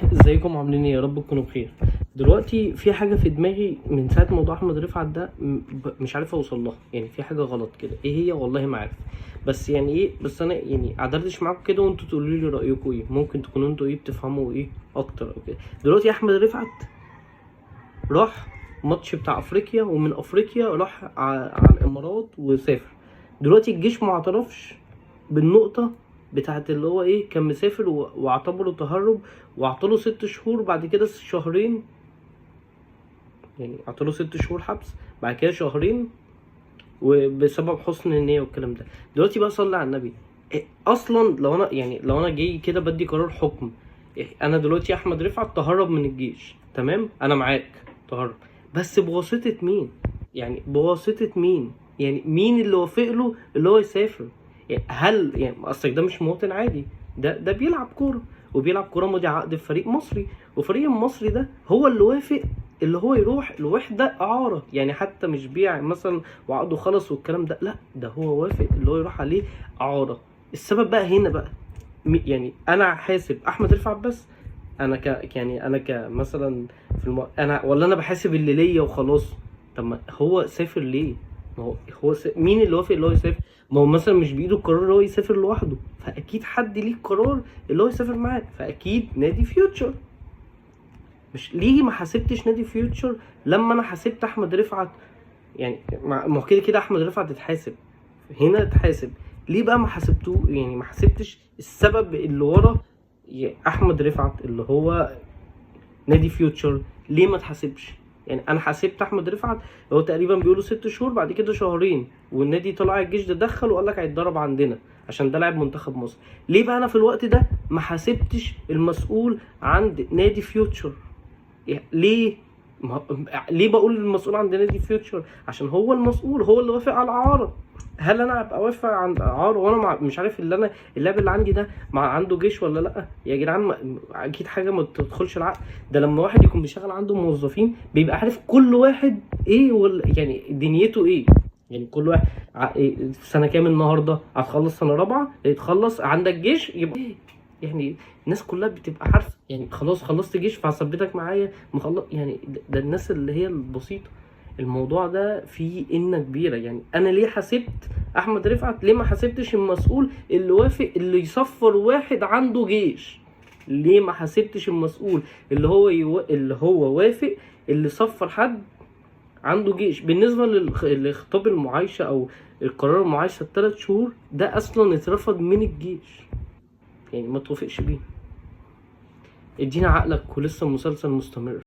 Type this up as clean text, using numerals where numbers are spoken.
ازيكم عاملين ايه؟ يا رب تكونوا بخير. دلوقتي في حاجه في دماغي من ساعه موضوع احمد رفعت ده، مش عارف اوصل لها. يعني في حاجه غلط كده، ايه هي؟ والله ما عارف. بس يعني ايه، بس انا يعني قعدتش معاكم كده وانتوا تقولوا لي رايكم ايه. ممكن تكونوا انتوا ايه بتفهموا ايه اكتر او كده. دلوقتي احمد رفعت راح ماتش بتاع افريقيا، ومن افريقيا راح على الامارات وسافر. دلوقتي الجيش ما اعترفش بالنقطه بتاعت اللي هو ايه، كان مسافر واعتبره تهرب، واعطاله 6 شهور. بعد كده شهرين، يعني اعطاله 6 شهور حبس، بعد كده شهرين وبسبب حسن النية والكلام ده. دلوقتي بقى صلي على النبي. اصلا لو انا جاي كده بدي قرار حكم، انا دلوقتي احمد رفعت تهرب من الجيش، تمام، انا معاك تهرب، بس بواسطة مين؟ يعني بواسطة مين؟ يعني مين اللي وافق له اللي هو يسافر؟ يعني هل يعني اصلك ده مش مواطن عادي، ده بيلعب كورة، وبيلعب كورة ماضي عقد في فريق مصري، وفريق المصري ده هو اللي وافق اللي هو يروح لوحدة إعارة. يعني حتى مش بيع مثلا وعقده خلص والكلام ده، لا، ده هو وافق اللي هو يروح عليه إعارة. السبب بقى هنا بقى يعني انا حاسب احمد رفعت بس؟ انا يعني انا مثلا انا، ولا انا بحاسب اللي ليا وخلاص؟ طب ما هو سافر ليه؟ ما هو مين اللي وافق اللي هو يسافر؟ ما هو مثلا مش بايده القرار اللي هو يسافر لوحده، فاكيد حد ليه القرار اللي هو يسافر معاه، فاكيد نادي فيوتشر. مش ليه ما حاسبتش نادي فيوتشر لما انا حاسبت احمد رفعت؟ يعني ما هو كده كده احمد رفعت اتحاسب، هنا اتحاسب، ليه بقى ما حسبتوه؟ يعني ما حسبتش السبب اللي ورا احمد رفعت اللي هو نادي فيوتشر؟ ليه ما اتحسبش؟ يعني انا حسبت احمد رفعت، هو تقريبا بيقولوا 6 شهور، بعد كده شهرين، والنادي طلع الجيش ده دخل وقال لك هيتدرب عندنا عشان ده لاعب منتخب مصر. ليه بقى انا في الوقت ده ما حسبتش المسؤول عند نادي فيوتشر؟ ليه؟ ليه بقول المسؤول عند نادي فيوتشر؟ عشان هو المسؤول، هو اللي وافق على الإعارة. هل انا ابقى وافق عند إعارة وانا مش عارف اللي انا اللاعب اللي عندي ده عنده جيش ولا لا؟ يا جدعان، اكيد حاجه ما تدخلش العقل. ده لما واحد يكون بيشتغل عنده موظفين بيبقى عارف كل واحد ايه يعني دنيته ايه. يعني كل واحد في سنه كام النهارده، هتخلص سنه رابعه، تخلص عندك جيش، يبقى إيه؟ يعني الناس كلها بتبقى عارفه. يعني خلاص خلصت جيش فهثبتك معايا مخلص. يعني ده الناس اللي هي البسيطه. الموضوع ده فيه إنة كبيرة. يعني أنا ليه حسبت أحمد رفعت؟ ليه ما حسبتش المسؤول اللي وافق اللي يصفر واحد عنده جيش؟ ليه ما حسبتش المسؤول اللي هو اللي هو وافق اللي صفر حد عنده جيش؟ بالنسبة لخطاب المعايشة أو القرار المعايشة ال3 شهور ده أصلا اترفض من الجيش، يعني ما توافقش بيه. ادينا عقلك ولسه المسلسل مستمر.